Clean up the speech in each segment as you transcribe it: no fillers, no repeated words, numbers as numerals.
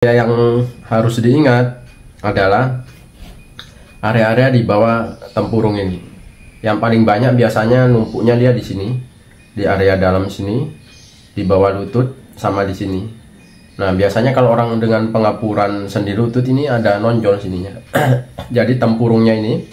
Yang harus diingat adalah area-area di bawah tempurung ini. Yang paling banyak biasanya numpuknya dia di sini, di area dalam sini, di bawah lutut sama di sini. Nah, biasanya kalau orang dengan pengapuran sendi lutut ini ada nonjol sininya. Jadi tempurungnya ini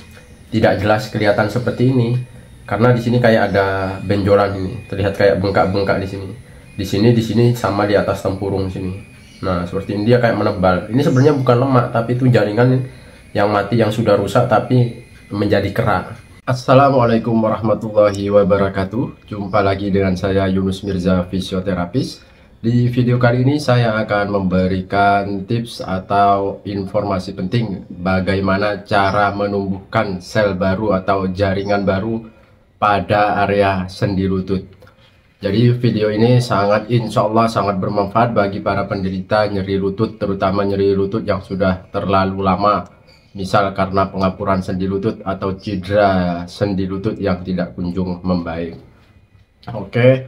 tidak jelas kelihatan seperti ini karena di sini kayak ada benjolan ini, terlihat kayak bengkak-bengkak di sini. Di sini sama di atas tempurung sini. Nah, seperti ini dia kayak menebal. Ini sebenarnya bukan lemak, tapi itu jaringan yang mati, yang sudah rusak tapi menjadi kerak. Assalamualaikum warahmatullahi wabarakatuh. Jumpa lagi dengan saya Yunus Mirza, fisioterapis. Di video kali ini saya akan memberikan tips atau informasi penting bagaimana cara menumbuhkan sel baru atau jaringan baru pada area sendi lutut. Jadi video ini insya Allah sangat bermanfaat bagi para penderita nyeri lutut, terutama nyeri lutut yang sudah terlalu lama, misal karena pengapuran sendi lutut atau cedera sendi lutut yang tidak kunjung membaik. Oke,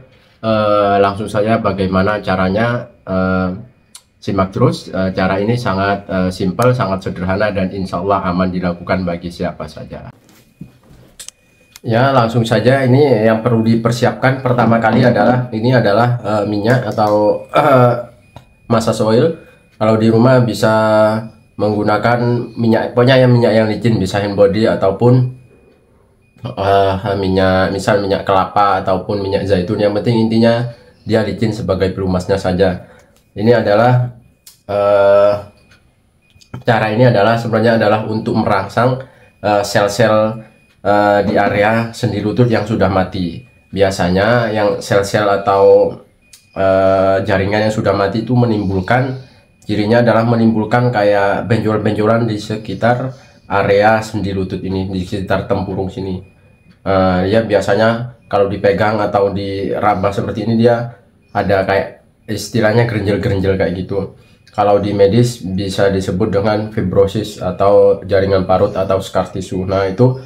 langsung saja bagaimana caranya, simak terus. Cara ini sangat simpel, sangat sederhana, dan insya Allah aman dilakukan bagi siapa saja. Ya, langsung saja. Ini yang perlu dipersiapkan pertama kali adalah minyak atau massage oil. Kalau di rumah bisa menggunakan minyak, pokoknya minyak yang licin, bisa hand body ataupun minyak, misal minyak kelapa ataupun minyak zaitun. Yang penting intinya dia licin sebagai pelumasnya saja. Ini adalah cara ini adalah sebenarnya adalah untuk merangsang sel-sel di area sendi lutut yang sudah mati. Biasanya yang sel-sel atau jaringan yang sudah mati itu cirinya adalah menimbulkan kayak benjol-benjolan di sekitar area sendi lutut ini, di sekitar tempurung sini. Ya biasanya kalau dipegang atau diraba seperti ini dia ada kayak istilahnya gerenjel-gerenjel kayak gitu. Kalau di medis bisa disebut dengan fibrosis atau jaringan parut atau scar tissue. Nah, itu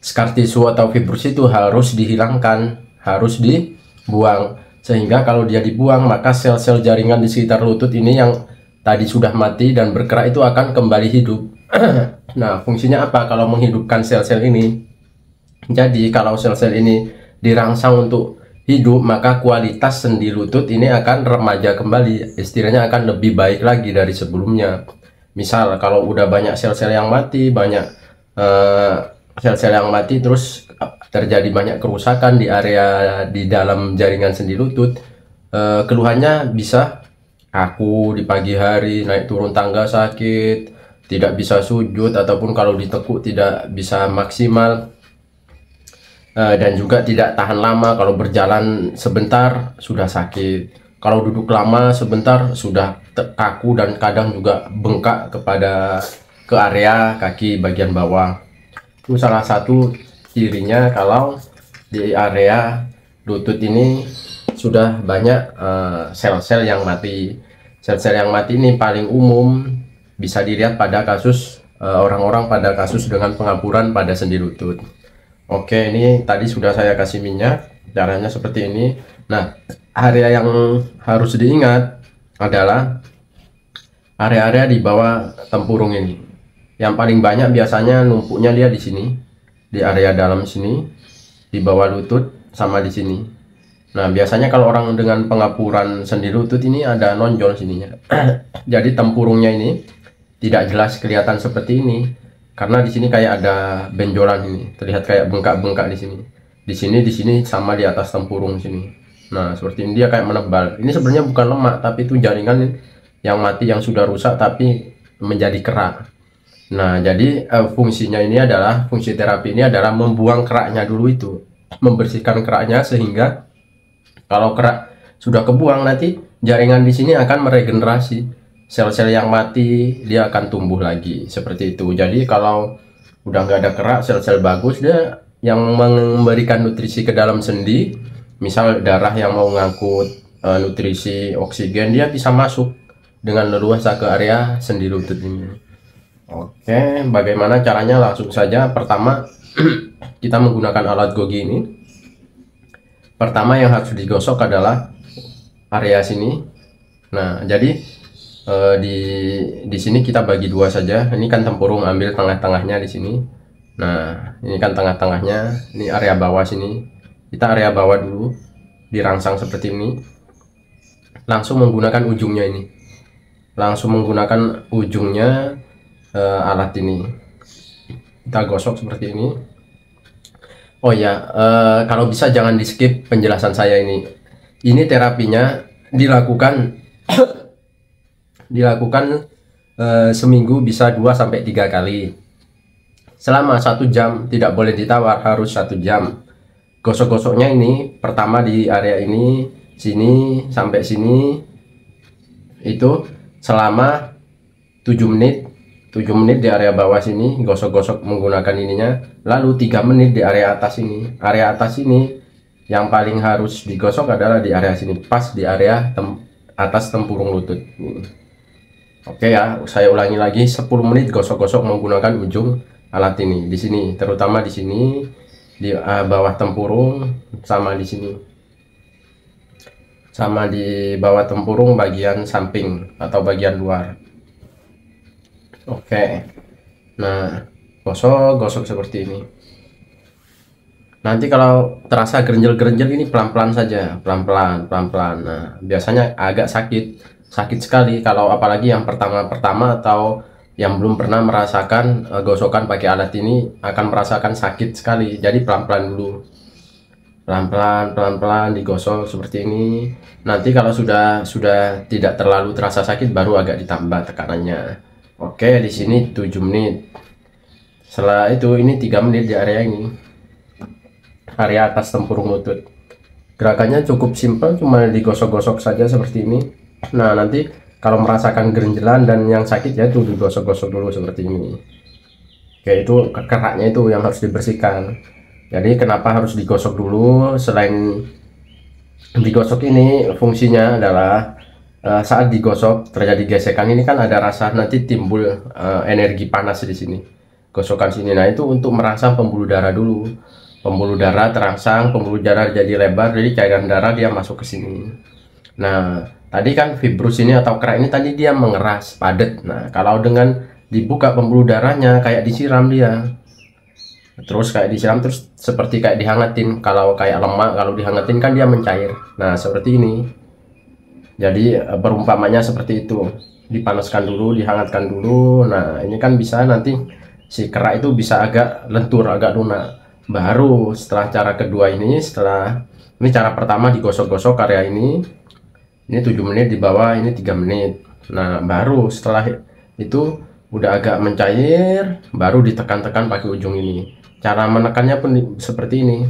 scar tissue atau fibrosis itu harus dihilangkan, harus dibuang, sehingga kalau dia dibuang maka sel-sel jaringan di sekitar lutut ini yang tadi sudah mati dan bergerak itu akan kembali hidup. Nah, fungsinya apa kalau menghidupkan sel-sel ini? Jadi kalau sel-sel ini dirangsang untuk hidup, maka kualitas sendi lutut ini akan remaja kembali, istilahnya akan lebih baik lagi dari sebelumnya. Misal kalau udah banyak sel-sel yang mati, sel-sel yang mati terus terjadi banyak kerusakan di area di dalam jaringan sendi lutut, keluhannya bisa kaku di pagi hari, naik turun tangga sakit, tidak bisa sujud, ataupun kalau ditekuk tidak bisa maksimal, dan juga tidak tahan lama. Kalau berjalan sebentar sudah sakit, kalau duduk lama sebentar sudah kaku, dan kadang juga bengkak ke area kaki bagian bawah. Itu salah satu cirinya kalau di area lutut ini sudah banyak sel-sel yang mati. Sel-sel yang mati ini paling umum bisa dilihat pada kasus orang-orang pada kasus dengan pengapuran pada sendi lutut. Oke, ini tadi sudah saya kasih minyak, caranya seperti ini. Nah, area yang harus diingat adalah area-area di bawah tempurung ini. Yang paling banyak biasanya numpuknya dia di sini, di area dalam sini, di bawah lutut sama di sini. Nah, biasanya kalau orang dengan pengapuran sendi lutut ini ada nonjol sininya. Jadi tempurungnya ini tidak jelas kelihatan seperti ini karena di sini kayak ada benjolan ini, terlihat kayak bengkak-bengkak di sini. Di sini sama di atas tempurung sini. Nah, seperti ini dia kayak menebal. Ini sebenarnya bukan lemak, tapi itu jaringan yang mati, yang sudah rusak tapi menjadi kerak. Nah, jadi fungsinya ini adalah, fungsi terapi ini adalah membuang keraknya dulu itu, membersihkan keraknya, sehingga kalau kerak sudah kebuang nanti jaringan di sini akan meregenerasi, sel-sel yang mati dia akan tumbuh lagi seperti itu. Jadi kalau udah nggak ada kerak, sel-sel bagus, dia yang memberikan nutrisi ke dalam sendi, misal darah yang mau ngangkut nutrisi oksigen, dia bisa masuk dengan leluasa ke area sendi lutut ini. Oke, bagaimana caranya? Langsung saja. Pertama, kita menggunakan alat gogi ini. Pertama yang harus digosok adalah area sini. Nah, jadi Di sini kita bagi dua saja. Ini kan tempurung, ambil tengah-tengahnya di sini. Nah, ini kan tengah-tengahnya, ini area bawah sini. Kita area bawah dulu, dirangsang seperti ini. Langsung menggunakan ujungnya ini. Langsung menggunakan ujungnya alat ini. Kita gosok seperti ini. Oh ya, kalau bisa jangan di skip penjelasan saya ini. Ini terapinya dilakukan seminggu bisa 2-3 kali. Selama 1 jam, tidak boleh ditawar, harus 1 jam. Gosok-gosoknya ini pertama di area ini, sini sampai sini, itu selama 7 menit. 7 menit di area bawah sini, gosok-gosok menggunakan ininya. Lalu 3 menit di area atas ini. Area atas ini yang paling harus digosok adalah di area sini, pas di area atas tempurung lutut. Oke ya, saya ulangi lagi, 10 menit gosok-gosok menggunakan ujung alat ini. Di sini, terutama di sini, di bawah tempurung, sama di sini, sama di bawah tempurung bagian samping atau bagian luar. Oke, nah gosok seperti ini. Nanti kalau terasa gerenjel-gerenjel ini pelan-pelan saja, pelan-pelan. Nah, biasanya agak sakit sekali kalau apalagi yang pertama-pertama atau yang belum pernah merasakan gosokan pakai alat ini akan merasakan sakit sekali. Jadi pelan-pelan dulu, pelan-pelan digosok seperti ini. Nanti kalau sudah tidak terlalu terasa sakit, baru agak ditambah tekanannya. Oke, di sini 7 menit. Setelah itu ini 3 menit di area ini, area atas tempurung lutut. Gerakannya cukup simpel, cuma digosok-gosok saja seperti ini. Nah, nanti kalau merasakan gerenjelan dan yang sakit ya itu digosok-gosok dulu seperti ini. Oke, itu keraknya itu yang harus dibersihkan. Jadi kenapa harus digosok dulu? Selain digosok ini fungsinya adalah saat digosok terjadi gesekan ini kan ada rasa, nanti timbul energi panas di sini, gosokan sini. Nah, itu untuk merangsang pembuluh darah dulu. Pembuluh darah terangsang, pembuluh darah jadi lebar, jadi cairan darah dia masuk ke sini. Nah, tadi kan fibrus ini atau kerak ini tadi dia mengeras, padat. Nah, kalau dengan dibuka pembuluh darahnya kayak disiram dia. Terus kayak disiram, terus seperti kayak dihangatin. Kalau kayak lemak, kalau dihangatin kan dia mencair. Nah, seperti ini. Jadi perumpamanya seperti itu, dipanaskan dulu, dihangatkan dulu. Nah, ini kan bisa nanti si kerak itu bisa agak lentur, agak lunak. Baru setelah cara kedua ini, setelah ini cara pertama digosok-gosok area ini 7 menit di bawah, ini 3 menit. Nah, baru setelah itu udah agak mencair, baru ditekan-tekan pakai ujung ini. Cara menekannya pun seperti ini.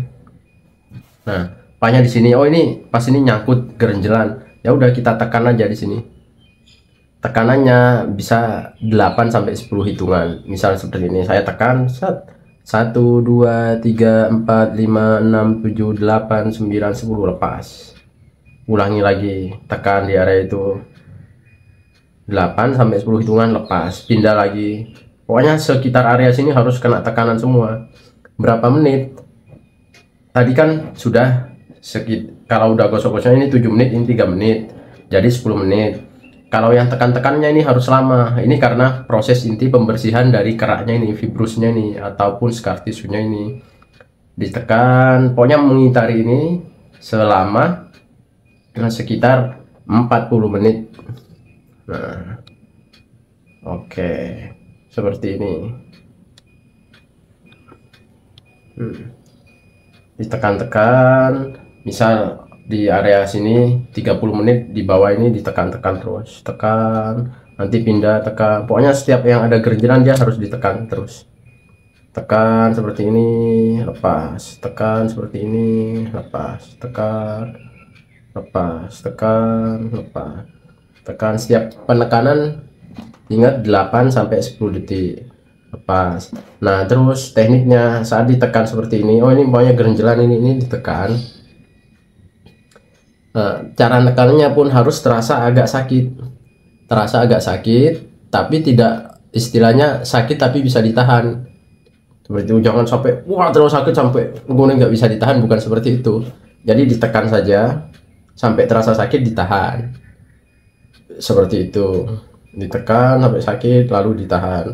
Nah, pahanya di sini. Oh, ini pas ini nyangkut gerenjelan. Ya udah kita tekan aja di sini. Tekanannya bisa 8-10 hitungan. Misal seperti ini, saya tekan 1 2 3 4 5 6 7 8 9 10, lepas. Ulangi lagi, tekan di area itu 8-10 hitungan, lepas, pindah lagi. Pokoknya sekitar area sini harus kena tekanan semua. Berapa menit? Tadi kan sudah kalau udah gosok-gosoknya ini 7 menit, ini 3 menit, jadi 10 menit. Kalau yang tekan-tekannya ini harus lama. Ini karena proses inti pembersihan dari keraknya ini, fibrusnya ini, ataupun scar tisunya ini. Ditekan, pokoknya mengitari ini selama sekitar 40 menit. Nah, oke, seperti ini. Ditekan-tekan, misal di area sini 30 menit, di bawah ini ditekan-tekan terus, tekan, nanti pindah, tekan. Pokoknya setiap yang ada gerenjelan dia harus ditekan terus. Tekan seperti ini, lepas, tekan seperti ini, lepas, tekan, lepas, tekan, lepas, tekan. Setiap penekanan ingat 8-10 detik, lepas. Nah, terus tekniknya saat ditekan seperti ini. Oh, ini pokoknya gerenjelan ini ditekan. Cara nekannya pun harus terasa agak sakit, tapi tidak istilahnya sakit tapi bisa ditahan. Seperti itu, jangan sampai wah terlalu sakit sampai gue nggak bisa ditahan, bukan seperti itu. Jadi ditekan saja sampai terasa sakit, ditahan. seperti itu, ditekan sampai sakit lalu ditahan.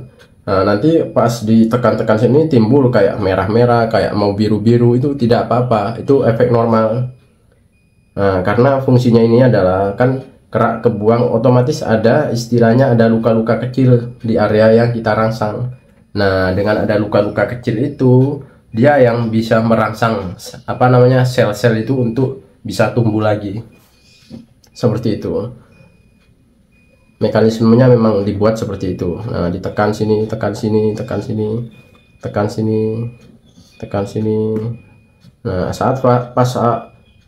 Nah, nanti pas ditekan-tekan sini timbul kayak merah-merah, kayak mau biru-biru, itu tidak apa-apa, itu efek normal. Nah, karena fungsinya ini adalah kan kerak kebuang, otomatis ada istilahnya ada luka-luka kecil di area yang kita rangsang. Nah, dengan ada luka-luka kecil itu, dia yang bisa merangsang apa namanya sel-sel itu untuk bisa tumbuh lagi. Seperti itu. Mekanismenya memang dibuat seperti itu. Nah, ditekan sini, tekan sini, tekan sini, tekan sini, tekan sini. Nah, saat pas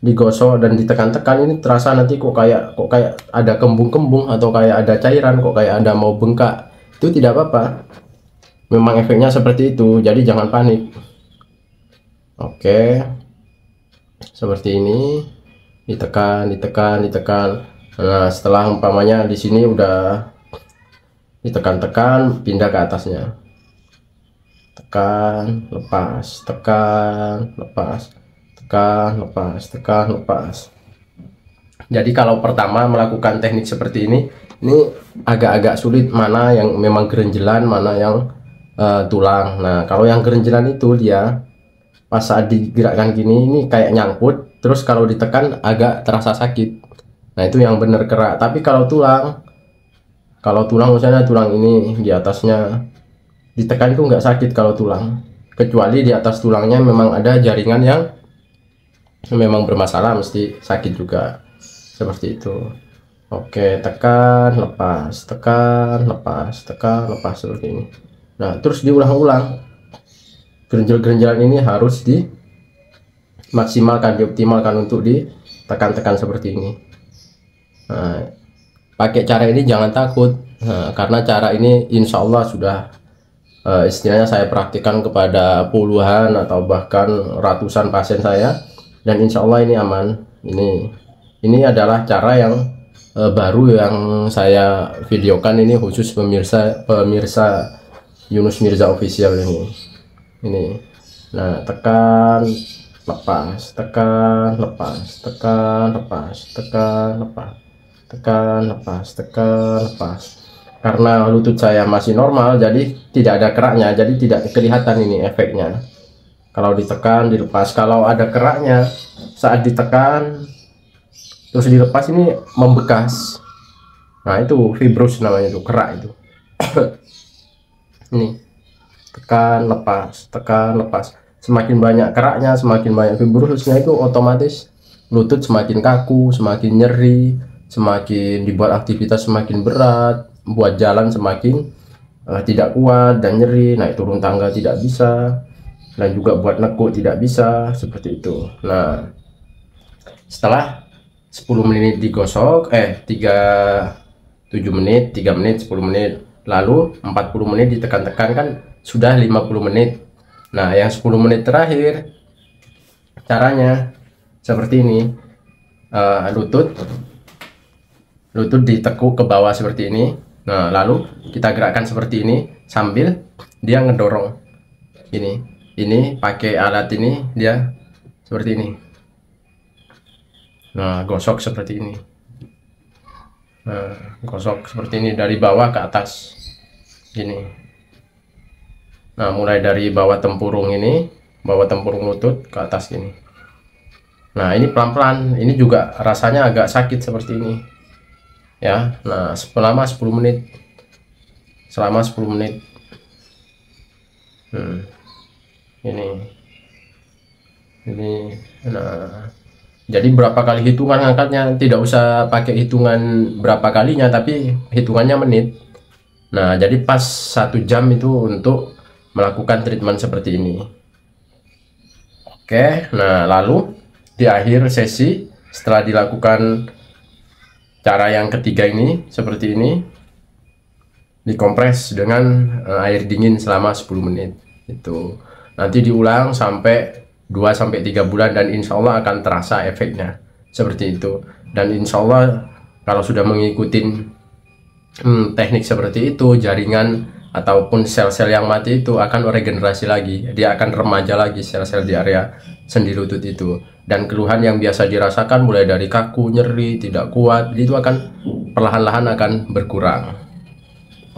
digosok dan ditekan-tekan ini terasa nanti kok kayak ada kembung-kembung atau kayak ada cairan, kok kayak ada mau bengkak. Itu tidak apa-apa. Memang efeknya seperti itu. Jadi jangan panik. Oke. Seperti ini. Ditekan, ditekan, ditekan. Nah, setelah umpamanya di sini udah ditekan-tekan, pindah ke atasnya. Tekan, lepas, tekan, lepas, tekan, lepas, tekan, lepas. Jadi kalau pertama melakukan teknik seperti ini agak-agak sulit, mana yang memang gerenjelan, mana yang tulang. Nah, kalau yang gerenjelan itu dia pas saat digerakkan gini, ini kayak nyangkut, terus kalau ditekan agak terasa sakit. Nah, itu yang benar kerak. Tapi kalau tulang misalnya tulang ini di atasnya ditekan itu nggak sakit kalau tulang, kecuali di atas tulangnya memang ada jaringan yang memang bermasalah, mesti sakit juga. Seperti itu. Oke, tekan, lepas, tekan, lepas, tekan, lepas, seperti ini. Nah, terus diulang-ulang. Gerenjel-gerenjelan ini harus dimaksimalkan, dioptimalkan untuk ditekan-tekan seperti ini. Nah, pakai cara ini jangan takut. Nah, karena cara ini insya Allah sudah istilahnya saya praktikkan kepada puluhan atau bahkan ratusan pasien saya, dan insya Allah ini aman. Ini adalah cara yang baru yang saya videokan ini khusus pemirsa Yunus Mirza Official ini. Nah, tekan, lepas, tekan, lepas, tekan, lepas, tekan, lepas, tekan, lepas, tekan, lepas. Karena lutut saya masih normal, jadi tidak ada keraknya, jadi tidak kelihatan ini efeknya. Kalau ditekan, dilepas. Kalau ada keraknya saat ditekan terus dilepas, ini membekas. Nah, itu fibrous namanya, itu kerak itu. Ini tekan, lepas, tekan, lepas. Semakin banyak keraknya, semakin banyak fibrosnya, itu otomatis lutut semakin kaku, semakin nyeri, semakin dibuat aktivitas semakin berat, buat jalan semakin tidak kuat dan nyeri, naik turun tangga tidak bisa, dan juga buat nekuk tidak bisa, seperti itu. Nah, setelah 10 menit digosok, 7 menit, 3 menit, 10 menit, lalu 40 menit ditekan-tekan, kan sudah 50 menit. Nah, yang 10 menit terakhir caranya seperti ini. Lutut ditekuk ke bawah seperti ini. Nah, lalu kita gerakkan seperti ini sambil dia ngedorong. Ini pakai alat ini, dia seperti ini. Nah, gosok seperti ini. Nah, gosok seperti ini dari bawah ke atas. Gini. Nah, mulai dari bawah tempurung ini, bawah tempurung lutut ke atas gini. Nah, ini pelan-pelan. Ini juga rasanya agak sakit seperti ini. Ya, nah selama 10 menit. Selama 10 menit. Ini. Nah, jadi berapa kali hitungan ngangkatnya, tidak usah pakai hitungan berapa kalinya, tapi hitungannya menit. Nah, jadi pas 1 jam itu untuk melakukan treatment seperti ini. Oke, nah lalu di akhir sesi setelah dilakukan cara yang ketiga ini seperti ini, dikompres dengan air dingin selama 10 menit. Itu nanti diulang sampai 2-3 bulan, dan insya Allah akan terasa efeknya seperti itu. Dan insya Allah kalau sudah mengikuti teknik seperti itu, jaringan ataupun sel-sel yang mati itu akan regenerasi lagi, dia akan remaja lagi sel-sel di area sendi lutut itu. Dan keluhan yang biasa dirasakan mulai dari kaku, nyeri, tidak kuat, itu akan perlahan-lahan akan berkurang.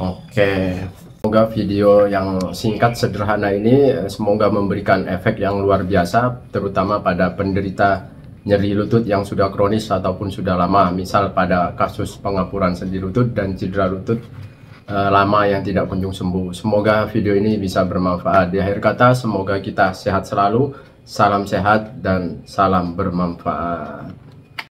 Oke, semoga video yang singkat sederhana ini semoga memberikan efek yang luar biasa, terutama pada penderita nyeri lutut yang sudah kronis ataupun sudah lama, misal pada kasus pengapuran sendi lutut dan cedera lutut lama yang tidak kunjung sembuh. Semoga video ini bisa bermanfaat. Di akhir kata, semoga kita sehat selalu, salam sehat dan salam bermanfaat.